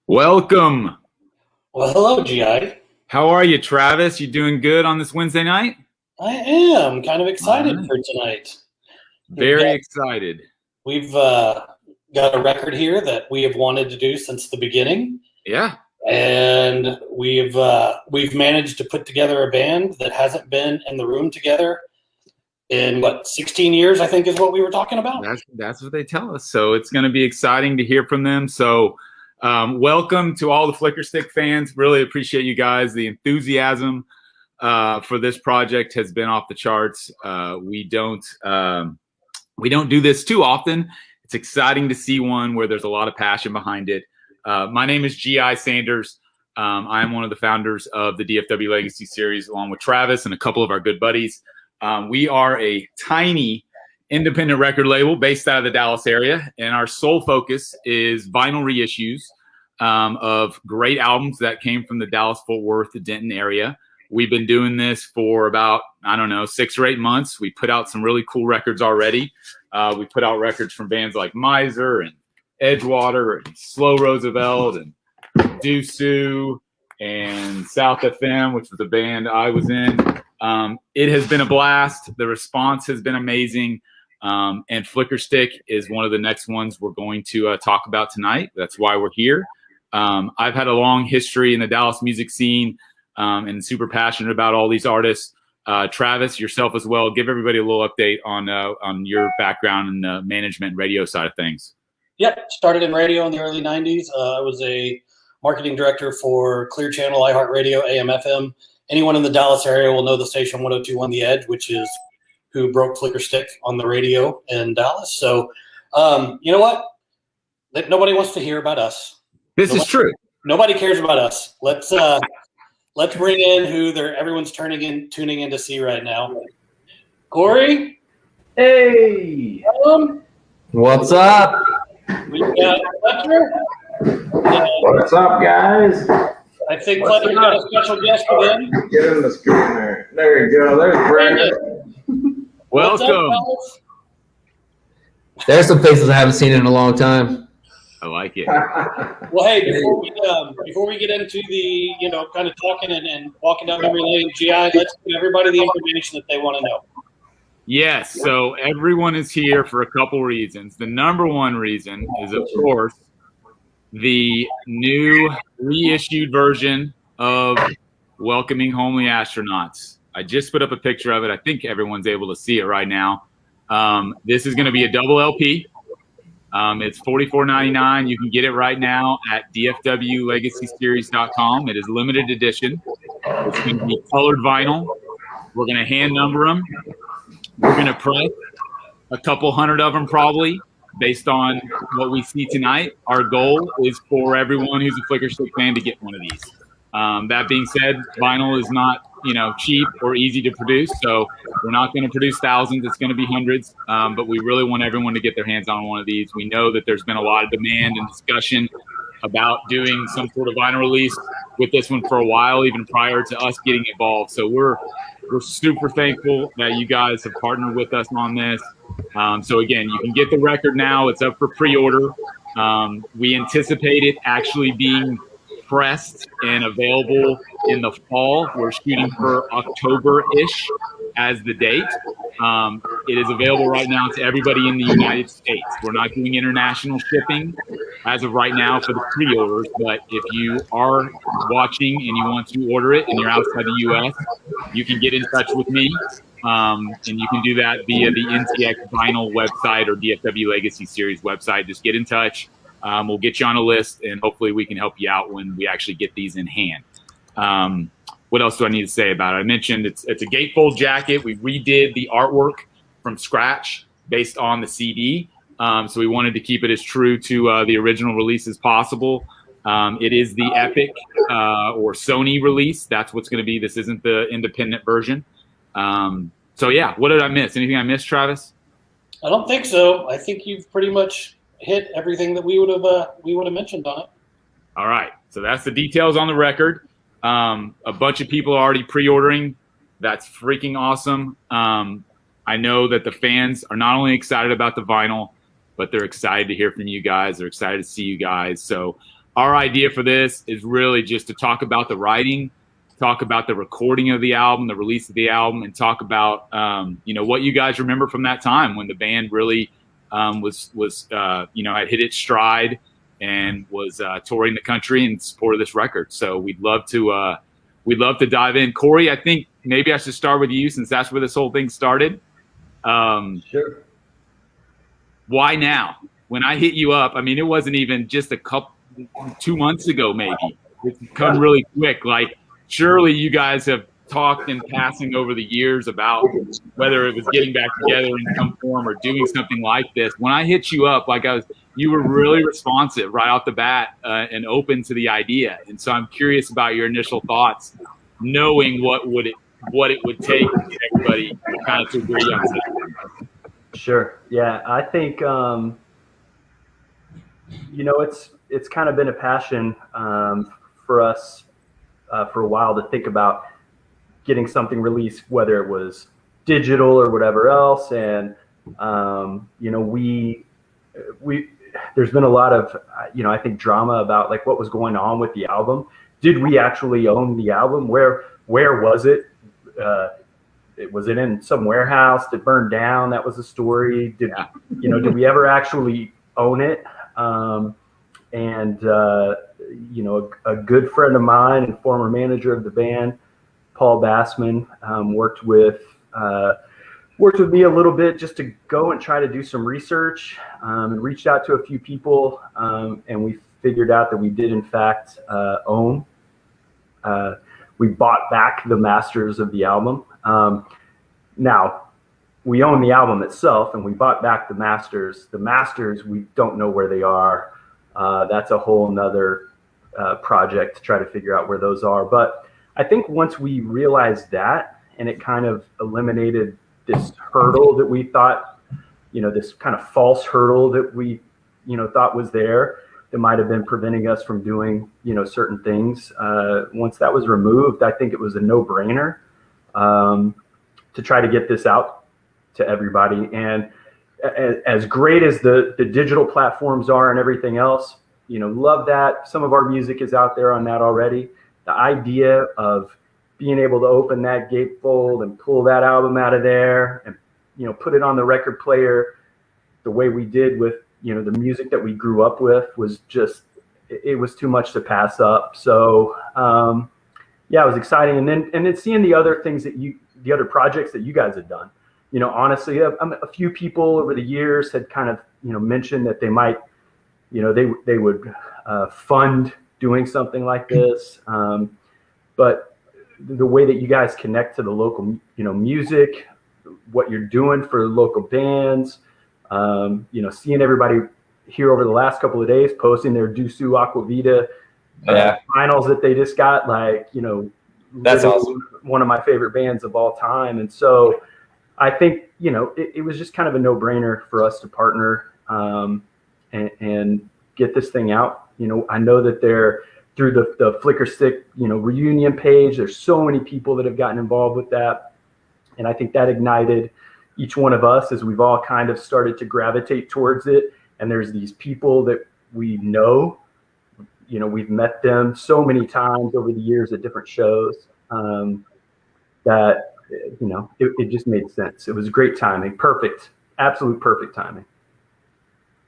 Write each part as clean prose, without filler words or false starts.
Welcome. Well, hello, G.I. How are you, Travis? You doing good on this Wednesday night? I am kind of excited for tonight. Very excited. We've got a record here that we have wanted to do since the beginning. Yeah. And we've managed to put together a band that hasn't been in the room together in, 16 years, I think is what we were talking about? That's what they tell us. So it's going to be exciting to hear from them. So welcome to all the Flickerstick fans. Really appreciate you guys. The enthusiasm for this project has been off the charts. We don't do this too often. It's exciting to see one where there's a lot of passion behind it. My name is G.I. Sanders. I'm one of the founders of the DFW Legacy series, along with Travis and a couple of our good buddies. We are a tiny independent record label based out of the Dallas area, and our sole focus is vinyl reissues of great albums that came from the Dallas-Fort Worth, the Denton area. We've been doing this for about, 6 or 8 months. We put out some really cool records already. We put out records from bands like Miser and Edgewater and Slow Roosevelt and Deuce and South FM, which was a band I was in. It has been a blast. The response has been amazing. And Flickerstick is one of the next ones we're going to talk about tonight. That's why we're here. I've had a long history in the Dallas music scene and super passionate about all these artists. Travis, yourself as well. Give everybody a little update on your background in the management and radio side of things. Yep, started in radio in the early 90s. I was a marketing director for Clear Channel, iHeartRadio, AM/FM. Anyone in the Dallas area will know the station 102.1 The Edge, which is who broke Flickerstick on the radio in Dallas. So, you know what? Nobody wants to hear about us. This is true. Nobody cares about us. Let's bring in who everyone's tuning in to see right now. Cory. Hey. What's up? We've got Fletcher. What's up, guys? I think Fletcher's got a special guest again. Get in the screen there. There you go. There's Brandin. Welcome. There's some faces I haven't seen in a long time. I like it. Well, hey, before we get into the, kind of talking and walking down memory lane, G.I., let's give everybody the information that they want to know. Yes, so everyone is here for a couple reasons. The number one reason is, of course, the new reissued version of Welcoming Homely Astronauts. I just put up a picture of it. I think everyone's able to see it right now. This is going to be a double LP. It's $44.99. You can get it right now at DFWLegacySeries.com. It is limited edition. It's going to be colored vinyl. We're going to hand number them. We're going to press a couple hundred of them probably based on what we see tonight. Our goal is for everyone who's a Flickerstick fan to get one of these. That being said, vinyl is not, cheap or easy to produce. So we're not going to produce thousands. It's going to be hundreds. But we really want everyone to get their hands on one of these. We know that there's been a lot of demand and discussion about doing some sort of vinyl release with this one for a while, even prior to us getting involved. So we're super thankful that you guys have partnered with us on this. So again, you can get the record now. It's up for pre-order. We anticipate it actually being pressed and available in the fall. We're shooting for October-ish as the date. It is available right now to everybody in the United States. We're not doing international shipping as of right now for the pre-orders, but if you are watching and you want to order it and you're outside the U.S., you can get in touch with me, and you can do that via the NTX Vinyl website or DFW Legacy Series website. Just get in touch. We'll get you on a list, and hopefully we can help you out when we actually get these in hand. What else do I need to say about it? I mentioned it's a gatefold jacket. We redid the artwork from scratch based on the CD. So we wanted to keep it as true to the original release as possible. It is the Epic or Sony release. That's what's going to be. This isn't the independent version. So yeah, what did I miss? Anything I missed, Travis? I don't think so. I think you've pretty much hit everything that we would have mentioned on it. All right. So that's the details on the record. A bunch of people are already pre-ordering. That's freaking awesome. I know that the fans are not only excited about the vinyl, but they're excited to hear from you guys. They're excited to see you guys. So our idea for this is really just to talk about the writing, talk about the recording of the album, the release of the album, and talk about what you guys remember from that time when the band really was had hit its stride and was touring the country in support of this record. So we'd love to dive in. Cory, I think maybe I should start with you since that's where this whole thing started. Sure. Why now? When I hit you up, I mean, it wasn't even just 2 months ago, maybe. It's come really quick. Like, surely you guys have talked in passing over the years about whether it was getting back together in some form or doing something like this. When I hit you up, you were really responsive right off the bat and open to the idea. And so I'm curious about your initial thoughts, knowing what it would take to get everybody kind of to agree on something. Sure. Yeah, I think it's kind of been a passion for us for a while to think about getting something released, whether it was digital or whatever else. And there's been a lot of I think drama about like what was going on with the album. Did we actually own the album? Where was it? Was it in some warehouse that burned down? That was a story. Did we ever actually own it? A good friend of mine and former manager of the band, Paul Bassman, worked with me a little bit just to go and try to do some research, and reached out to a few people, and we figured out that we did in fact own. We bought back the masters of the album. Now, we own the album itself, and we bought back the masters. The masters, we don't know where they are. That's a whole nother project to try to figure out where those are. But I think once we realized that, and it kind of eliminated this hurdle that we thought, this kind of false hurdle that we, thought was there, that might have been preventing us from doing, certain things. Once that was removed, I think it was a no-brainer to try to get this out to everybody. And as great as the digital platforms are and everything else, love that. Some of our music is out there on that already. The idea of being able to open that gatefold and pull that album out of there and, put it on the record player the way we did with, the music that we grew up with was just, it was too much to pass up. So, it was exciting. And then seeing the other things the other projects that you guys had done, honestly, a few people over the years had kind of, mentioned that they might, they would fund doing something like this. But the way that you guys connect to the local, music, what you're doing for local bands, seeing everybody here over the last couple of days posting their Dusu Aquavita finals that they just got, that's awesome. One of my favorite bands of all time. And so I think, it was just kind of a no-brainer for us to partner and get this thing out. I know that through the Flickerstick, reunion page, there's so many people that have gotten involved with that. And I think that ignited each one of us as we've all kind of started to gravitate towards it. And there's these people that we know, we've met them so many times over the years at different shows, that, it just made sense. It was great timing. Perfect. Absolute perfect timing.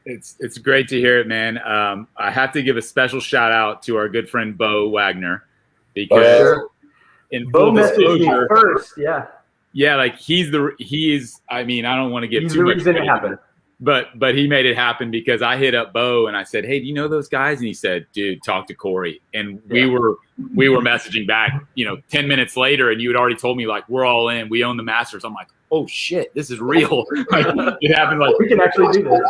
It's great to hear it, man. I have to give a special shout out to our good friend Bo Wagner, because in full disclosure, first, like I don't want to give he's too the much reason credit, it happened. but he made it happen because I hit up Bo and I said, "Hey, do you know those guys?" And he said, "Dude, talk to Cory." And we were messaging back, 10 minutes later, and you had already told me like, "We're all in. We own the masters." I'm like, "Oh shit, this is real." It happened like we can actually do this.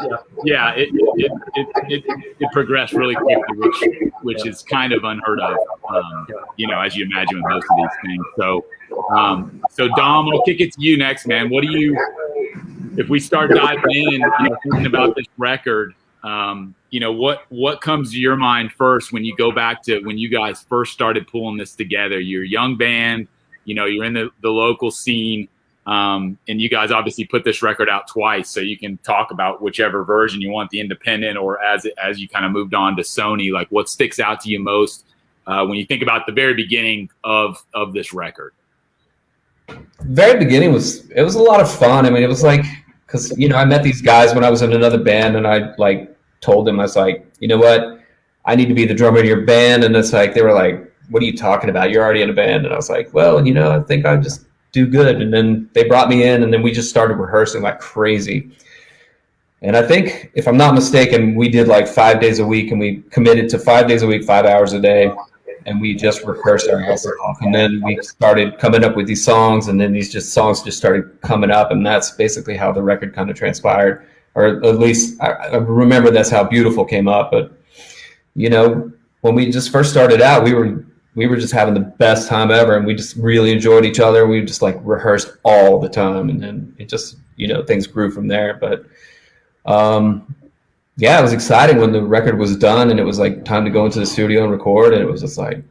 Yeah, it progressed really quickly, which is kind of unheard of, as you imagine with most of these things. So Dom, I'll kick it to you next, man. What do you, if we start diving in, thinking about this record, what comes to your mind first when you go back to when you guys first started pulling this together? You're a young band, you're in the local scene. And you guys obviously put this record out twice, so you can talk about whichever version you want, the independent or as you kind of moved on to Sony. Like, what sticks out to you most when you think about the very beginning of this record? Very beginning was a lot of fun. I mean, it was like, because I met these guys when I was in another band, and I like told them, I was like, you know what, I need to be the drummer in your band, and it's like they were like, what are you talking about? You're already in a band. And I was like, well, I think I just do good. And then they brought me in, and then we just started rehearsing like crazy. And I think, if I'm not mistaken, we did like 5 days a week, and we committed to 5 days a week, 5 hours a day. And we just rehearsed our asses off. And then we started coming up with these songs, and then these songs just started coming up. And that's basically how the record kind of transpired. Or at least I remember that's how Beautiful came up. But, when we just first started out, we were just having the best time ever, and we just really enjoyed each other. We just like rehearsed all the time, and then it just, things grew from there. But yeah, it was exciting when the record was done, and it was like time to go into the studio and record. And it was just like,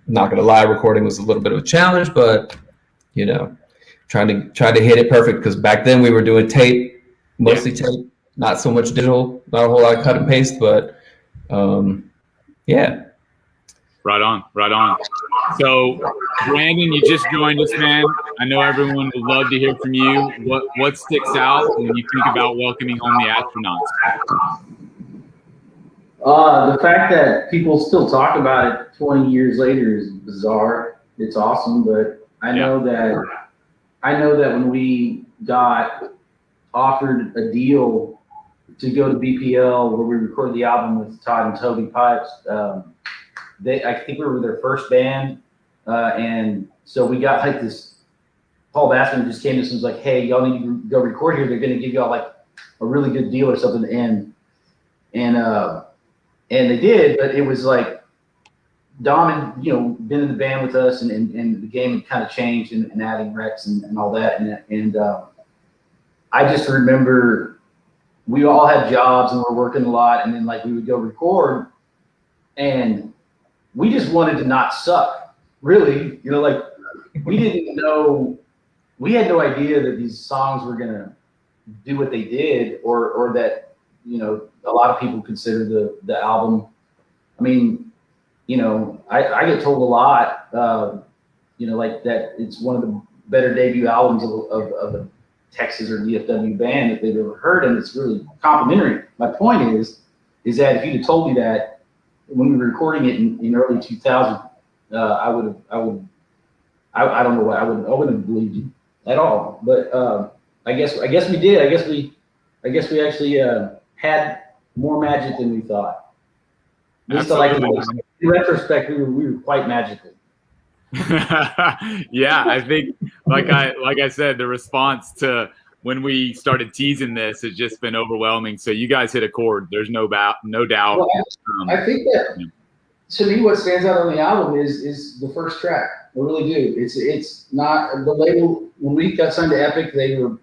not gonna lie, recording was a little bit of a challenge, but trying to hit it perfect, because back then we were doing tape, mostly tape, not so much digital, not a whole lot of cut and paste, but yeah. Right on. So, Brandin, you just joined us, man. I know everyone would love to hear from you. What sticks out when you think about welcoming home the Astronauts? The fact that people still talk about it 20 years later is bizarre. It's awesome, but I know that when we got offered a deal to go to BPL, where we recorded the album with Todd and Toby Pipes, I think we were their first band, and so we got like this. Paul Bassman just came to us and was like, "Hey, y'all need to go record here. They're going to give y'all like a really good deal or something." And they did, but it was like Dom had been in the band with us, and the game had kind of changed, and adding Rex and all that, and I just remember we all had jobs and we were working a lot, and then like we would go record, and we just wanted to not suck, really. Like we didn't know, we had no idea that these songs were gonna do what they did, or that a lot of people consider the album. I mean, I get told a lot, like that it's one of the better debut albums of a Texas or DFW band that they've ever heard, and it's really complimentary. My point is that if you'd have told me that when we were recording it in early 2000, I don't know what I wouldn't have believed you at all. But I guess we did. I guess we actually had more magic than we thought. At least in retrospect, we were quite magical. Yeah, I think like I said, the response to when we started teasing this has just been overwhelming. So you guys hit a chord. There's no doubt. Well, I think that to me, what stands out on the album is the first track. I really do. It's not the label. When we got signed to Epic, they were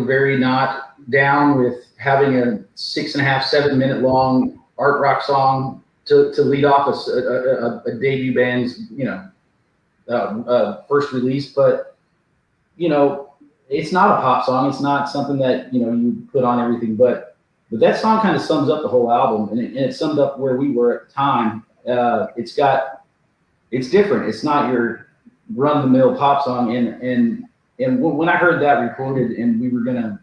very not down with having a 6.5, 7 minute long art rock song to lead off a debut band's first release. But it's not a pop song. It's not something that you put on everything. But that song kind of sums up the whole album, and it summed up where we were at the time. It's different. It's not your run-of-the-mill pop song. And when I heard that recorded, and we were gonna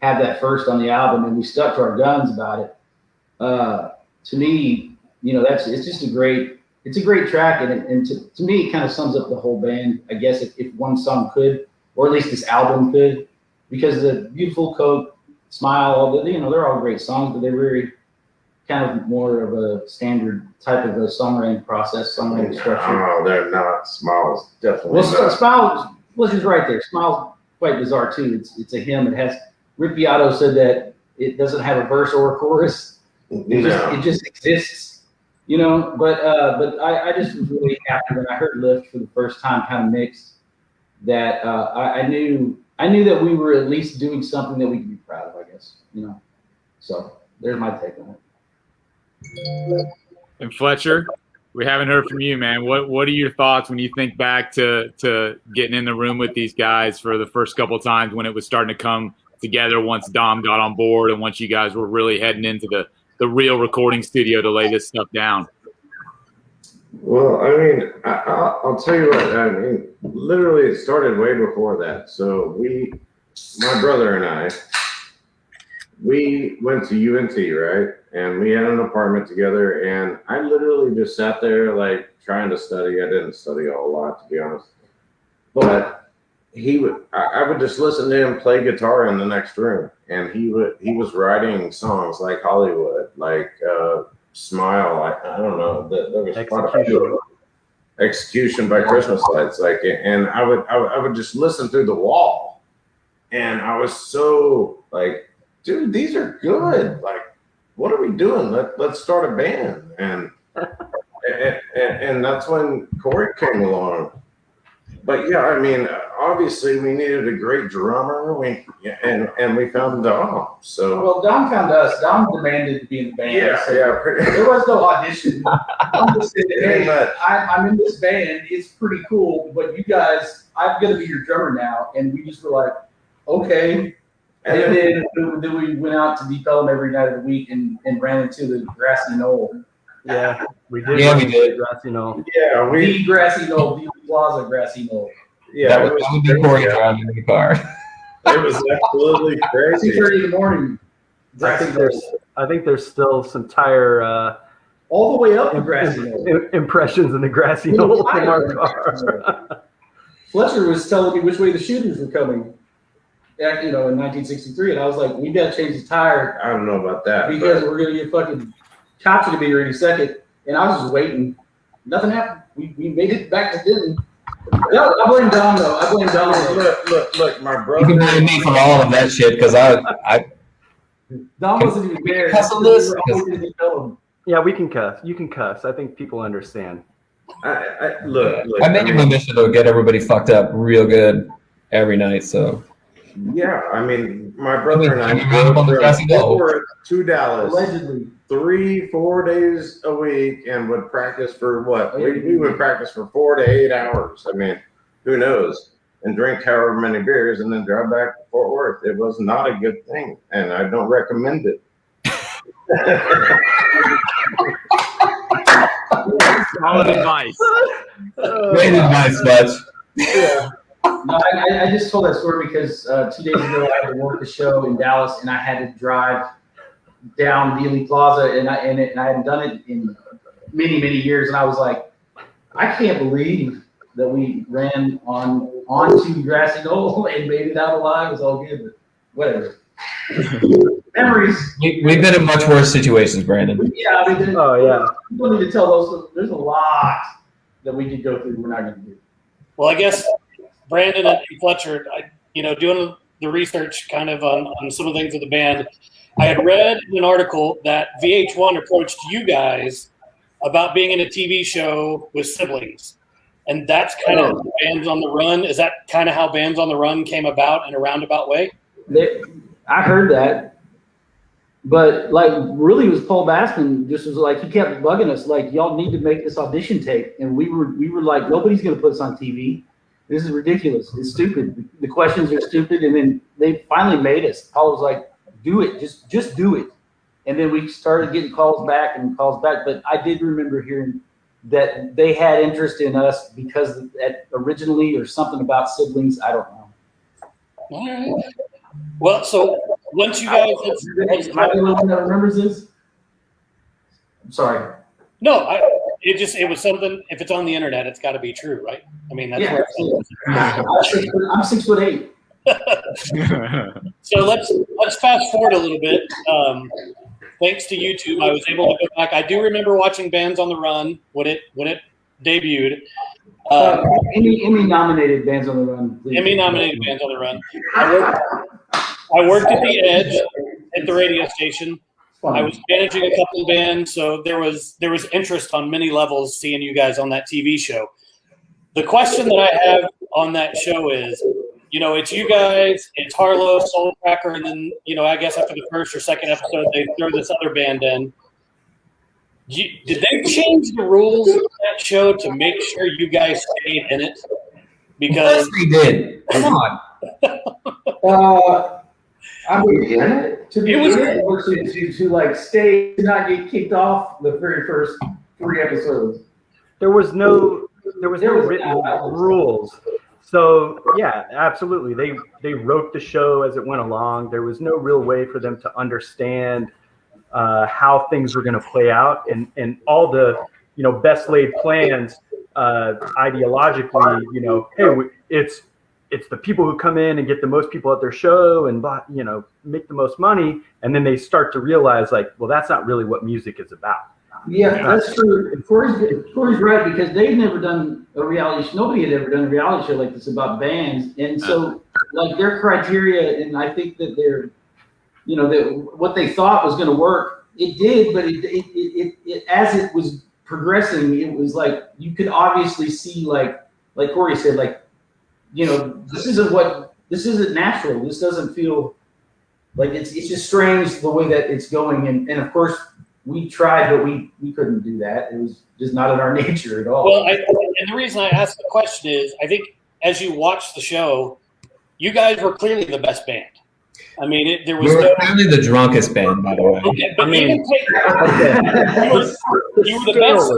have that first on the album, and we stuck to our guns about it, to me, it's just a great track, and to me, it kind of sums up the whole band. I guess if one song could, or at least this album could, because the Beautiful, Coke, Smile, they're all great songs, but they're very kind of more of a standard type of a songwriting process, songwriting structure. Oh, they're not. Smile's definitely not. Smile, Fletcher's right there. Smile's quite bizarre too. It's a hymn. It has, Rick Beato said that it doesn't have a verse or a chorus. It just exists, But I just was really happy when I heard Lift for the first time, kind of mixed. That I knew that we were at least doing something that we could be proud of, I guess, So there's my take on it. And Fletcher, We haven't heard from you, man. What are your thoughts when you think back to getting in the room with these guys for the first couple of times when it was starting to come together once Dom got on board and once you guys were really heading into the real recording studio to lay this stuff down? Well, I mean, I'll tell you what. I mean, literally, it started way before that. So my brother and I, we went to UNT, right? And we had an apartment together, and I literally just sat there like trying to study. I didn't study a whole lot, to be honest. But I would just listen to him play guitar in the next room, and he was writing songs like Hollywood, like Smile. I don't know. There was Execution by Christmas Lights, like, and I would just listen through the wall, and I was so like, dude, these are good. Like, what are we doing? Let's start a band. And that's when Cory came along. But yeah, I mean, obviously we needed a great drummer. And we found Dom. So Well, Dom found us. Dom demanded to be in the band. yeah, So yeah. there was no audition. Dom just said, hey, But- I'm in this band. It's pretty cool, but you guys, I'm going to be your drummer now. And we just were like, okay. And then we went out to Deep Ellum every night of the week and ran into the grassy knoll. Yeah, we did. Yeah, we did. You know. Yeah, The grassy knoll, the Plaza grassy knoll. yeah, that it would be Cory crazy. driving in the car. It was absolutely crazy. 6:30 in the morning. I think there's still some tire All the way up the grassy knoll. impressions in the grassy Little knoll from our tire. car. Fletcher was telling me which way the shooters were coming, in 1963, and I was like, we got to change the tire I don't know about that. because we're going to get fucking cops are going to be here any second. And I was just waiting. Nothing happened. We made it back to Denton. No, I blame Dom, though. I blame Dom. Look, my You brother. can blame me for all of that shit because I Dom wasn't even there. Cuss on this? Yeah, we can cuss. You can cuss. I think people understand. Look. I made it my mission to get everybody fucked up real good every night. So Yeah, I mean, my brother and I I mean, drove the grassy from knoll. Fort Worth to Dallas Allegedly. 3-4 days a week and would practice for what? We would practice for 4 to 8 hours. I mean, who knows? And drink however many beers and then drive back to Fort Worth. It was not a good thing, and I don't recommend it. Solid advice. great advice, Butch. No, I just told that story because 2 days ago I had to work a show in Dallas and I had to drive down Dealey Plaza and I hadn't done it in many years and I was like, I can't believe that we ran onto Grassy Knoll and made it out alive. It was all good, but whatever. Memories. We've been in much worse situations, Brandon. Yeah, I mean, Oh, yeah. we don't need to tell those. There's a lot that we could go through. We're not going to do. Well, I guess Brandin and Fletcher, doing the research kind of on some of the things of the band, I had read in an article that VH1 approached you guys about being in a TV show with siblings. And that's kind of Bands on the Run. Is that kind of how Bands on the Run came about in a roundabout way? I heard that, but really, it was Paul Bassman. Just was like he kept bugging us, like y'all need to make this audition tape, and we were like, nobody's gonna put us on TV. This is ridiculous. It's stupid. The questions are stupid, and then they finally made us. Paul was like, do it, just do it, and then we started getting calls back. But I did remember hearing that they had interest in us because originally or something about siblings. I don't know. All right. Well, so once you guys Am I the only one that remembers this? I'm sorry. No, it was something. If it's on the internet, it's got to be true, right? I mean, that's where I'm 6'8". So let's fast forward a little bit. Thanks to YouTube, I was able to go back. I do remember watching Bands on the Run when it debuted. Emmy nominated Bands on the Run. Please. Emmy nominated Bands on the Run. I worked at the Edge at the radio station. I was managing a couple of bands, so there was interest on many levels seeing you guys on that TV show. The question that I have on that show is, it's you guys, it's Harlow, Soul Cracker, and then, I guess after the first or second episode, they throw this other band in. Did they change the rules of that show to make sure you guys stayed in it? Because Yes, they did. Come on. I mean, to be It was- in it or to like stay, to not get kicked off the very first 3 episodes. There was no written rules. So yeah, absolutely. They wrote the show as it went along. There was no real way for them to understand how things were going to play out, and all the best laid plans ideologically. Hey, it's the people who come in and get the most people at their show and make the most money, and then they start to realize like, well, that's not really what music is about. Yeah, that's true. Cory's right, because they've never done a reality show. Nobody had ever done a reality show like this about bands. And so like their criteria, and I think that they're, that what they thought was going to work, it did, but it as it was progressing, it was like, you could obviously see like Cory said, like, this isn't natural. This doesn't feel like it's just strange the way that it's going. And of course, we tried, but we couldn't do that. It was just not in our nature at all. Well, and the reason I asked the question is, I think as you watched the show, you guys were clearly the best band. I mean, there was We were clearly the drunkest band, by the way. Okay, but you were the best.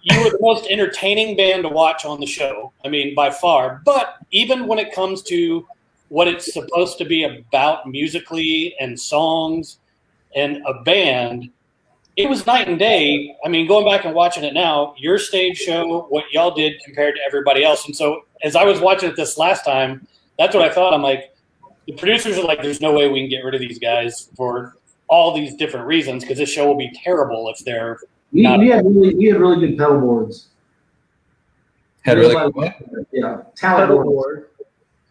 You were the most entertaining band to watch on the show. I mean, by far. But even when it comes to what it's supposed to be about musically and songs and a band, it was night and day. I mean, going back and watching it now, your stage show, what y'all did compared to everybody else. And so as I was watching it this last time, that's what I thought. I'm like, the producers are like, there's no way we can get rid of these guys for all these different reasons, because this show will be terrible if they're we had really good pedal boards. Had really good what? Yeah, talent board.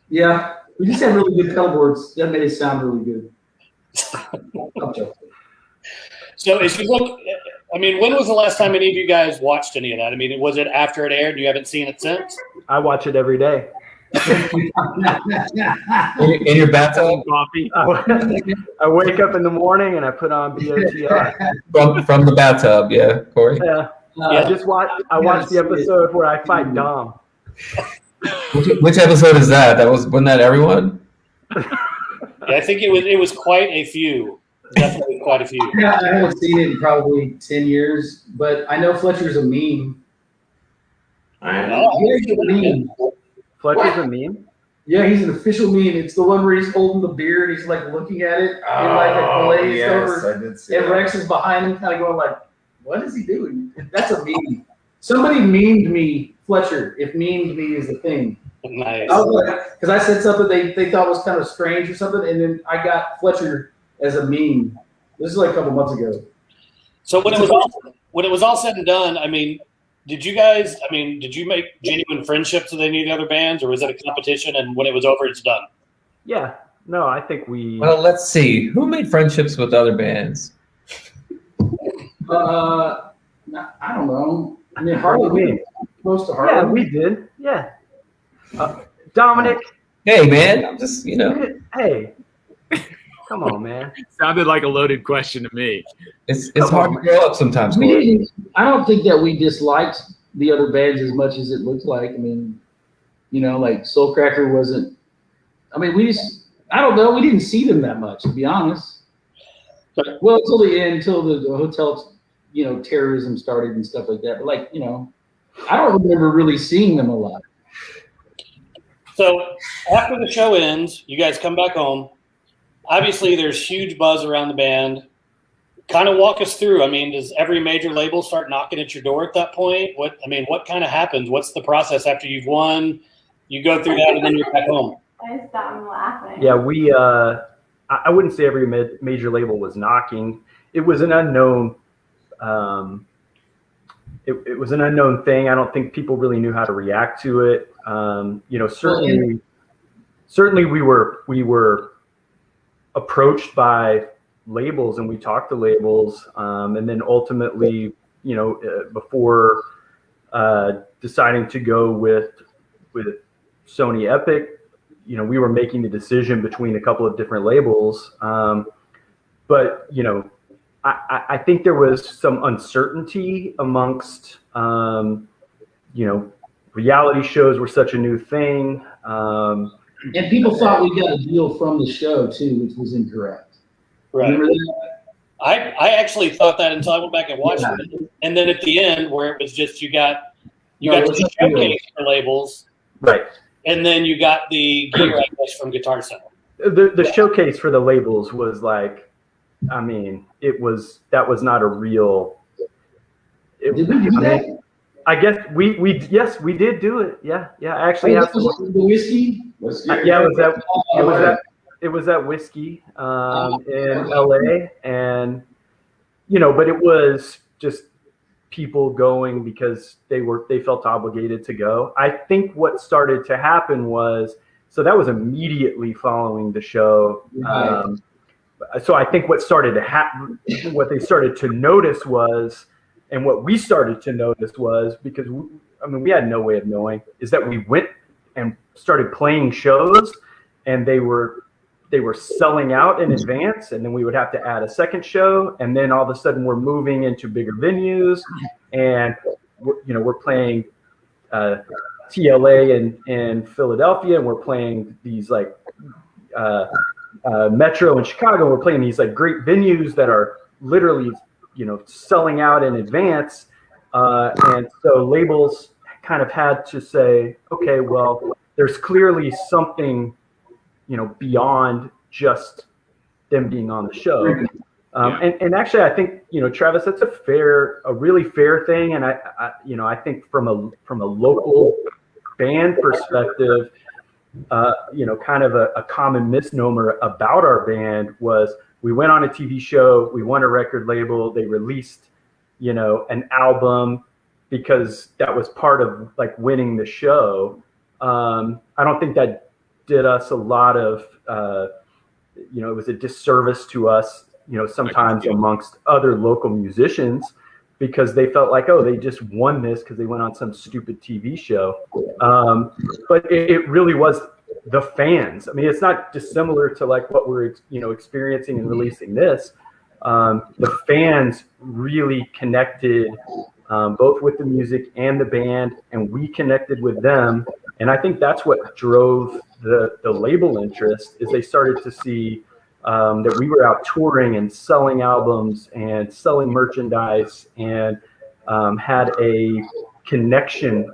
Yeah, we just had really good pedal boards. That made it sound really good. I'm joking. So as you look, I mean, when was the last time any of you guys watched any of that? I mean, was it after it aired? You haven't seen it since? I watch it every day. In your bathtub? Coffee. I wake up in the morning and I put on WHTA. From the bathtub, yeah, Cory. Yeah. I watched the episode where I fight Dom. Which episode is that? Wasn't that everyone? Yeah, I think it was quite a few. Definitely quite a few. Yeah, I haven't seen it in probably 10 years, but I know Fletcher's a meme. He's a meme. Fletcher's a meme? Yeah, he's an official meme. It's the one where he's holding the beer and he's like looking at it in like a glazed over. I did see and that. Rex is behind him, kind of going like, "What is he doing?" That's a meme. Somebody memed me, Fletcher. If memed me is the thing. Nice. I was like, because I said something they thought was kind of strange or something, and then I got Fletcher as a meme. This is like a couple months ago. So when it was all said and done, I mean, did you make genuine friendships with any of the other bands, or was it a competition and when it was over, it's done? Yeah. No, I think we. Well, let's see. Who made friendships with other bands? I don't know. I mean, Harley, close to Harley. Yeah, we did. Yeah. Dominic. Hey, man, I'm just, Hey. Come on, man. Sounded like a loaded question to me. it's hard to grow up sometimes, We Cory. didn't, I don't think that we disliked the other bands as much as it looked like. I mean, like Soulcracker wasn't. I mean, I don't know. We didn't see them that much, to be honest. Well, until the end, until the hotel, terrorism started and stuff like that. But I don't remember really seeing them a lot. So after the show ends, you guys come back home. Obviously, there's huge buzz around the band. Kind of walk us through. I mean, does every major label start knocking at your door at that point? What kind of happens? What's the process after you've won? You go through that and then you're back home. I stopped laughing. Yeah, we. I wouldn't say every major label was knocking. It was an unknown. It was an unknown thing. I don't think people really knew how to react to it. Certainly we were approached by labels and we talked to labels, and then ultimately, before deciding to go with Sony Epic, we were making the decision between a couple of different labels. But I think there was some uncertainty amongst, reality shows were such a new thing. And people thought we got a deal from the show too, which was incorrect. Right. Remember that? I actually thought that until I went back and watched it, and then at the end where it was just you got the showcase for labels, right, and then you got the gear I guess from Guitar Center. The showcase for the labels was like, I mean, that was not a real. Did we do that? I guess we we did do it. Yeah. I actually have some. The whiskey. Yeah, it was that whiskey in LA, and but it was just people going because they felt obligated to go. I think what started to happen was, so that was immediately following the show. Right. So I think what started to happen, what they started to notice was, and what we started to notice was, because we had no way of knowing, is that we went and started playing shows, and they were selling out in advance, and then we would have to add a second show, and then all of a sudden we're moving into bigger venues, and we're playing TLA in Philadelphia, and we're playing these like Metro in Chicago. We're playing these like great venues that are literally selling out in advance, and so labels kind of had to say, okay, well, there's clearly something beyond just them being on the show. And actually, I think, Travis, that's a really fair thing. And I think from a local band perspective, kind of a common misnomer about our band was we went on a TV show, we won a record label, they released, an album because that was part of like winning the show. I don't think that did us a lot of, it was a disservice to us, sometimes amongst other local musicians, because they felt like, oh, they just won this because they went on some stupid TV show. But it really was the fans. I mean, it's not dissimilar to like what we're, experiencing and releasing this. The fans really connected both with the music and the band, and we connected with them. And I think that's what drove the label interest, is they started to see that we were out touring and selling albums and selling merchandise, and had a connection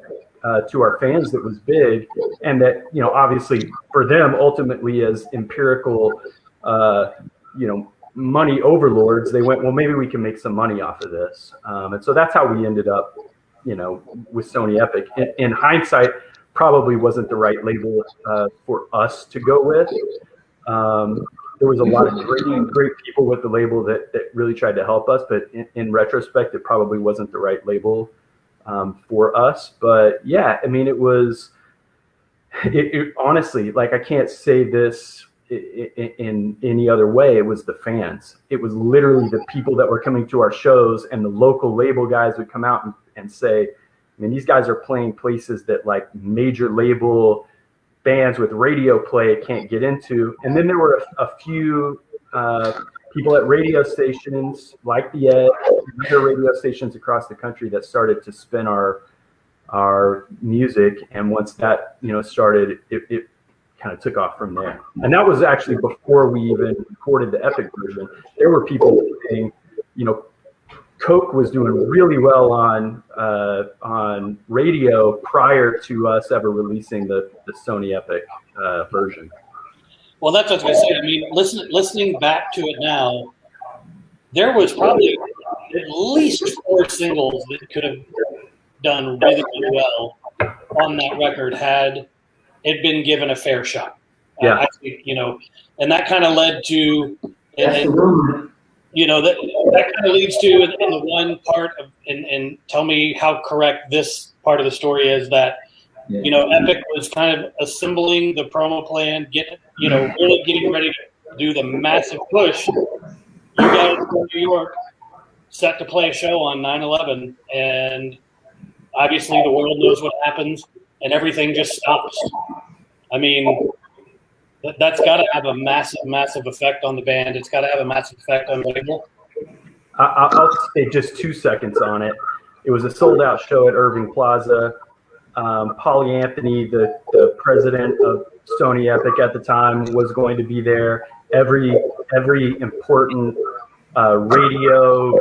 to our fans that was big. And that, obviously for them, ultimately as empirical, money overlords, they went, well, maybe we can make some money off of this. And so that's how we ended up, with Sony Epic. In hindsight, probably wasn't the right label for us to go with. There was a lot of great people with the label that really tried to help us, but in retrospect, it probably wasn't the right label for us. But yeah, I mean, it was, it honestly, like, I can't say this in any other way. It was the fans. It was literally the people that were coming to our shows, and the local label guys would come out and say, I mean, these guys are playing places that like major label bands with radio play can't get into. And then there were a few people at radio stations like the Edge, other radio stations across the country that started to spin our music. And once that started, it kind of took off from there. And that was actually before we even recorded the Epic version. There were people saying, Coke was doing really well on radio prior to us ever releasing the Sony Epic version. Well, that's what I was going to say. I mean, listening back to it now, there was probably at least 4 singles that could have done really, really well on that record had it been given a fair shot. Yeah. And that kind of led to, that kind of leads to in the one part of, and tell me how correct this part of the story is, that Epic was kind of assembling the promo plan, really getting ready to do the massive push. You guys go to New York, set to play a show on 9/11, and obviously the world knows what happens, and everything just stops. I mean, that's got to have a massive, massive effect on the band. It's got to have a massive effect on the label. I'll say just 2 seconds on it. It was a sold-out show at Irving Plaza. Paulie Anthony, the president of Sony Epic at the time, was going to be there. Every important radio,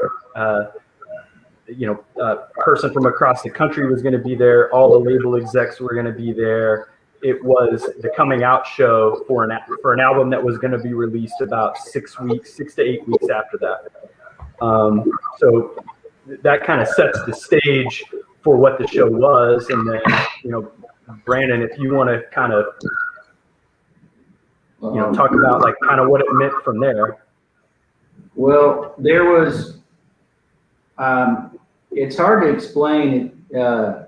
person from across the country was going to be there. All the label execs were going to be there. It was the coming out show for an album that was going to be released about 6 to 8 weeks after that. So that kind of sets the stage for what the show was. And then, Brandin, if you want to kind of, talk about like kind of what it meant from there. Well, there was, it's hard to explain it.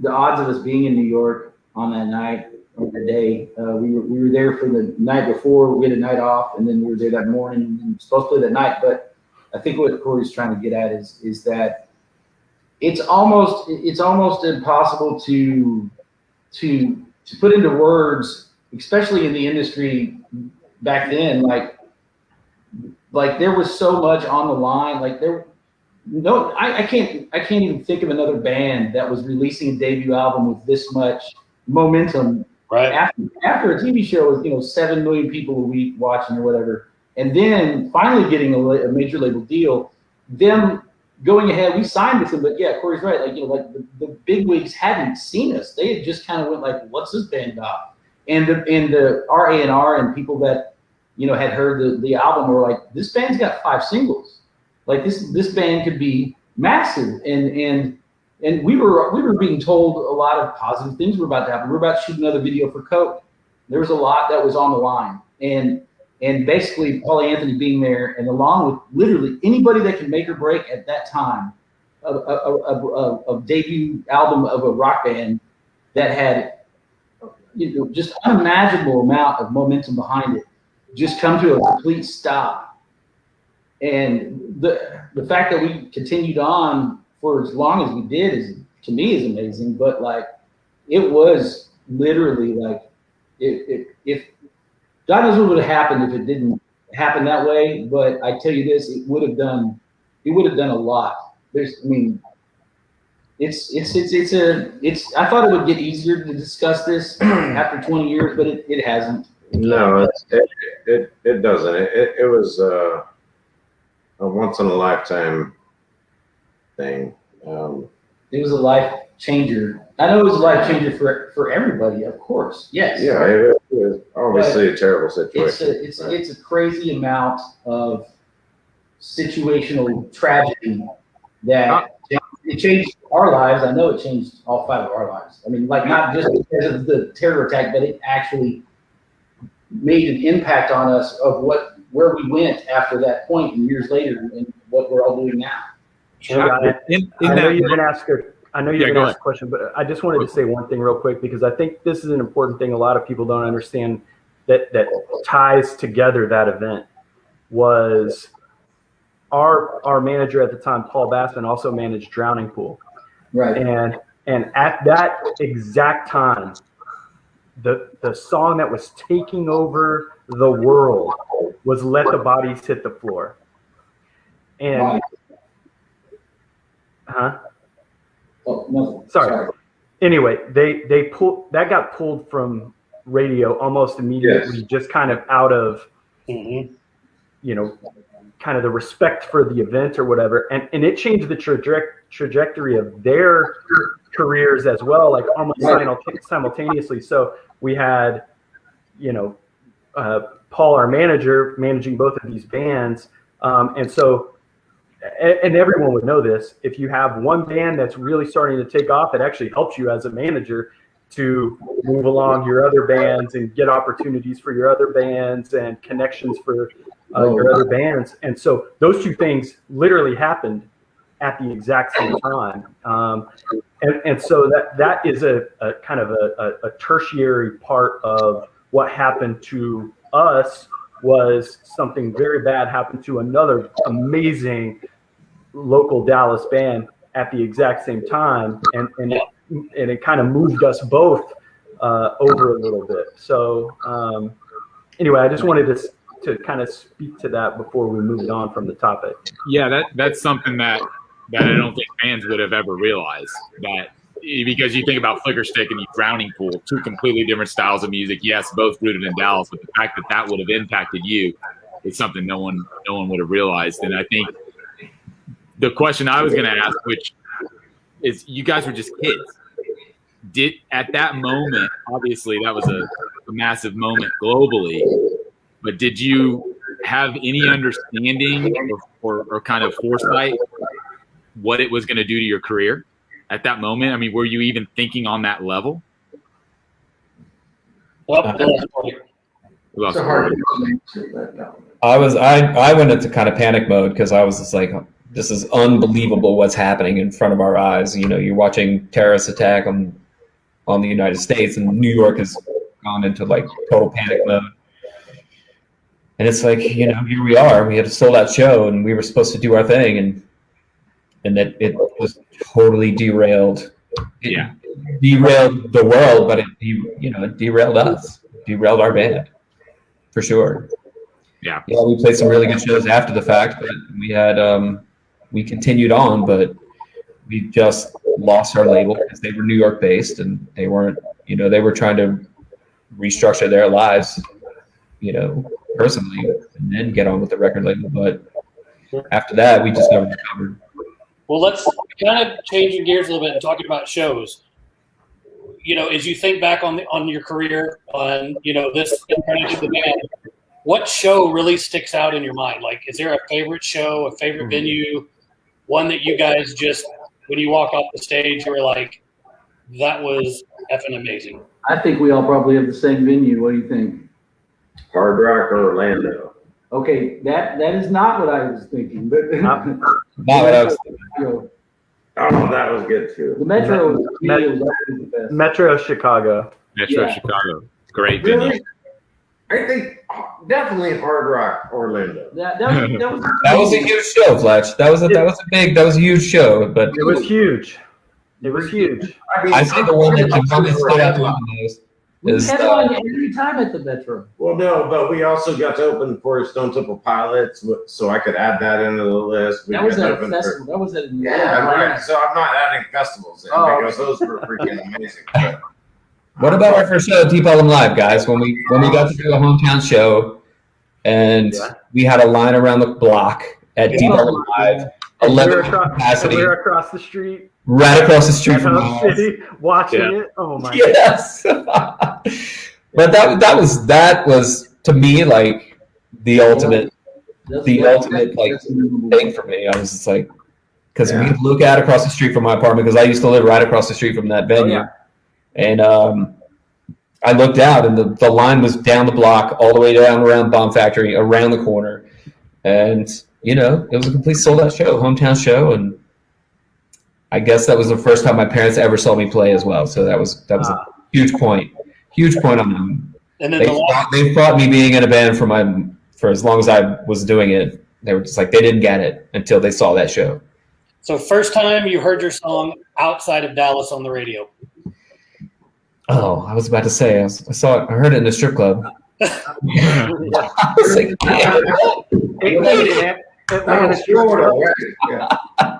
The odds of us being in New York on that night, on the day, we were there for the night before. We had a night off, and then we were there that morning, and we were supposed to play that night. But I think what Cory's trying to get at is that it's almost impossible to put into words, especially in the industry back then. Like there was so much on the line. Like I can't even think of another band that was releasing a debut album with this much momentum. Right. After a TV show with 7 million people a week watching or whatever, and then finally getting a major label deal, them going ahead, we signed with them. But yeah, Cory's right. The big wigs hadn't seen us. They had just kind of went like, "What's this band about?" And the R&R and people that had heard the album were like, "This band's got 5 singles. Like this band could be massive." And we were being told a lot of positive things were about to happen. We're about to shoot another video for Coke. There was a lot that was on the line, and basically Paulie Anthony being there, and along with literally anybody that can make or break at that time, a debut album of a rock band that had just unimaginable amount of momentum behind it, just come to a complete stop. And the fact that we continued on for as long as we did to me is amazing. But it was literally if God knows what would have happened if it didn't happen that way. But I tell you this, it would have done a lot. I thought it would get easier to discuss this after 20 years, but it hasn't. No, it doesn't. It was a once in a lifetime thing. It was a life changer. I know it was a life changer for everybody, of course. Yes. Yeah, it was obviously a terrible situation. It's a crazy amount of situational tragedy that it changed our lives. I know it changed all 5 of our lives. I mean, not just because of the terror attack, but it actually made an impact on us of where we went after that point and years later and what we're all doing now. I know you're going to ask a question, but I just wanted to say one thing real quick, because I think this is an important thing a lot of people don't understand that ties together that event. Was our manager at the time, Paul Bassman, also managed Drowning Pool. Right. And at that exact time, the song that was taking over the world was Let the Bodies Hit the Floor. And Oh, no. Sorry. Anyway, they got pulled from radio almost immediately, just kind of out of kind of the respect for the event or whatever, and it changed the trajectory of their careers as well, like almost simultaneously. So we had Paul, our manager, managing both of these bands, and so. And everyone would know this. If you have one band that's really starting to take off, it actually helps you as a manager to move along your other bands and get opportunities for your other bands and connections for your other bands. And so those two things literally happened at the exact same time. And so that is a kind of a tertiary part of what happened to us. Was something very bad happened to another amazing local Dallas band at the exact same time, and it kind of moved us both over a little bit. So anyway, I just wanted to kind of speak to that before we moved on from the topic. Yeah, that's something that I don't think fans would have ever realized, that because you think about Flickerstick and Drowning Pool, two completely different styles of music. Yes, both rooted in Dallas, but the fact that would have impacted you is something no one would have realized. And I think the question I was going to ask, which is, you guys were just kids. At that moment, obviously that was a massive moment globally, but did you have any understanding or kind of foresight what it was going to do to your career at that moment? I mean, were you even thinking on that level? It's a hard I went into kind of panic mode because I was just like, this is unbelievable what's happening in front of our eyes. You know, you're watching terrorist attack on the United States, and New York has gone into like total panic mode. And it's like, you know, here we are. We had a sold out show, and we were supposed to do our thing, and that it was totally derailed. It derailed the world, but it derailed us, derailed our band, for sure. Yeah, we played some really good shows after the fact, but we had we continued on, but we just lost our label because they were New York based, and they weren't, they were trying to restructure their lives, personally, and then get on with the record label. But after that, we just never recovered. Well, let's kind of changing gears a little bit and talking about shows. As you think back on your career, on this incarnation of the band, what show really sticks out in your mind? Like, is there a favorite show, a favorite venue, one that you guys just, when you walk off the stage, you were like, that was effing amazing? I think we all probably have the same venue. What do you think? Hard Rock or Orlando? Okay, that is not what I was thinking. But Not what I was Oh, that was good too. The Metro was the best. Metro Chicago. Metro Chicago, great venue. Really? I think definitely Hard Rock Orlando. That was a huge show, Fletch. That was a huge show, but it was huge. It was huge. I think the one that stood out the most is had on every time at the Metro. Well, no, but we also got to open for Stone Temple Pilots, so I could add that into the list. That was at a festival. That was at right. So I'm not adding festivals in because those were freaking amazing. But what about our first show at Deep Ellum Live, guys? When we got to do a hometown show, and we had a line around the block at Deep Ellum Live, 11 capacity. We were across the street. Right across the street from the city, watching it. Oh my! Yes. But that was to me like the ultimate like thing for me. I was just like, because we could look out across the street from my apartment, because I used to live right across the street from that venue, and I looked out, and the line was down the block, all the way down around Bomb Factory, around the corner, and it was a complete sold out show, hometown show, and I guess that was the first time my parents ever saw me play as well. So that was a huge point on them. And then they thought me being in a band for as long as I was doing it. They were just like, they didn't get it until they saw that show. So first time you heard your song outside of Dallas on the radio? Oh, I was about to say, I heard it in the strip club. I was like,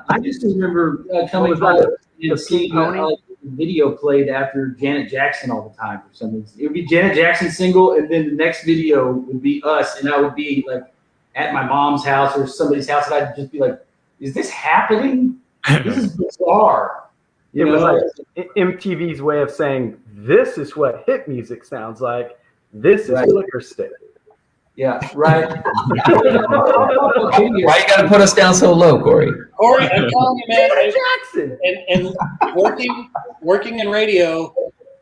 I just remember coming by and seeing the video played after Janet Jackson all the time for some reason. It would be Janet Jackson's single, and then the next video would be us, and I would be like at my mom's house or somebody's house, and I'd just be like, "Is this happening? This is bizarre." It was like MTV's way of saying, "This is what hit music sounds like. This is Flickerstick." Yeah, right. Why you got to put us down so low, Cory? Cory, I'm telling you, man. Jackson. And working in radio,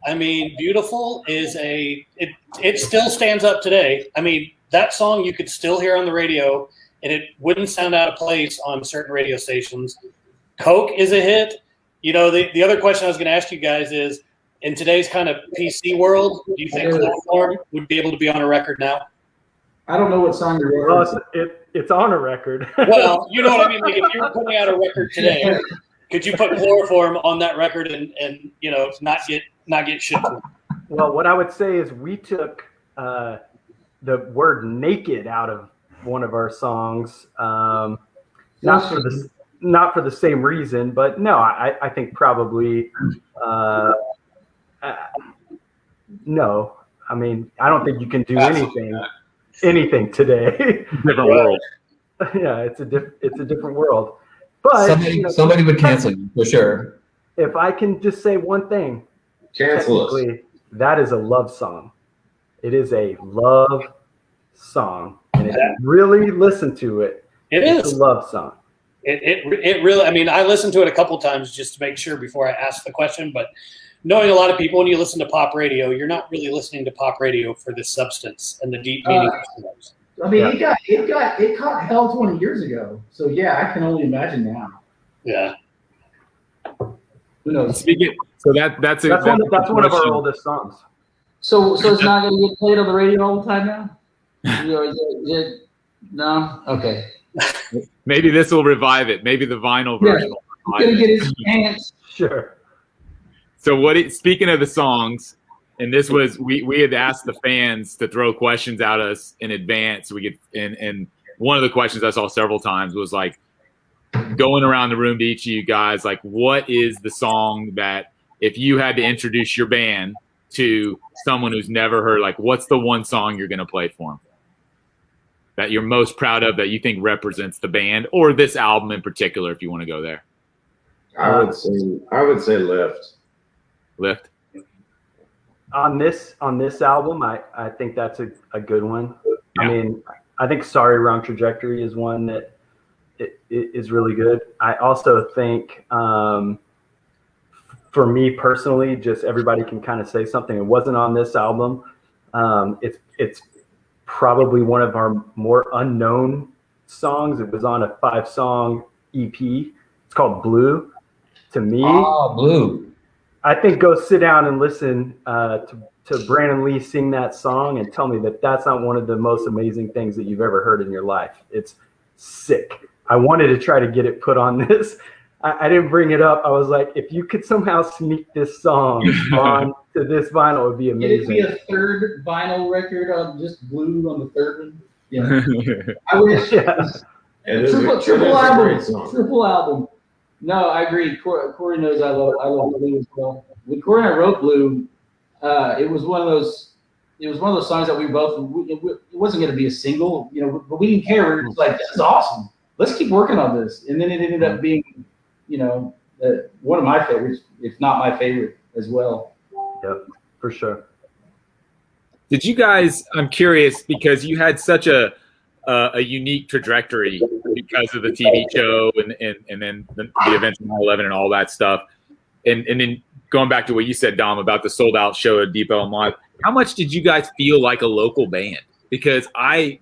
I mean, "Beautiful" is it still stands up today. I mean, that song you could still hear on the radio, and it wouldn't sound out of place on certain radio stations. "Coke" is a hit. The other question I was going to ask you guys is, in today's kind of PC world, do you think Chloroform would be able to be on a record now? I don't know what song you're Well, it's on a record. Well, you know what I mean? Like, if you were putting out a record today, could you put Chloroform on that record and not get shit for it? Well, what I would say is we took the word naked out of one of our songs. Not for the same reason, but no, I think probably no. I mean, I don't think you can do anything today. Different world. Yeah, it's a different world. But somebody would cancel you for sure. If I can just say one thing, technically, that is a love song. It is a love song, and if you really listen to it, it's a love song. It really. I mean, I listened to it a couple times just to make sure before I asked the question. But knowing a lot of people, when you listen to pop radio, you're not really listening to pop radio for the substance and the deep meaning of those. I mean, it caught hell 20 years ago. So yeah, I can only imagine now. Yeah. Who knows? So that's one of our oldest songs. So it's not going to get played on the radio all the time now? No? Okay. Maybe this will revive it. Maybe the vinyl version. He's going to get his pants. Sure. So speaking of the songs, and this was we had asked the fans to throw questions at us in advance. And one of the questions I saw several times was like going around the room to each of you guys, like, what is the song that if you had to introduce your band to someone who's never heard, like, what's the one song you're going to play for them that you're most proud of that you think represents the band or this album in particular, if you want to go there? I would say Lift. Lift. On this album, I think that's a good one. Yeah. I mean, I think Sorry Wrong Trajectory is one that it is really good. I also think for me personally, just everybody can kind of say something. It wasn't on this album. It's probably one of our more unknown songs. It was on a 5-song EP. It's called Blue. To me, Blue. I think go sit down and listen to Brandin Lee sing that song and tell me that that's not one of the most amazing things that you've ever heard in your life. It's sick. I wanted to try to get it put on this. I didn't bring it up. I was like, if you could somehow sneak this song on to this vinyl, it would be amazing. Could it be a third vinyl record on just Blue on the third one? Yeah. I wish. Yeah. Triple album. No, I agree. Cory knows I love Blue as well. When Cory and I wrote Blue, it was one of those songs that we both. It wasn't going to be a single, but we didn't care. We were just like, this is awesome. Let's keep working on this. And then it ended up being, one of my favorites, if not my favorite as well. Yep, for sure. Did you guys? I'm curious because you had such a unique trajectory because of the TV show and then the events in 9/11 and all that stuff. And then going back to what you said, Dom, about the sold out show at Deep Ellum Live, how much did you guys feel like a local band? Because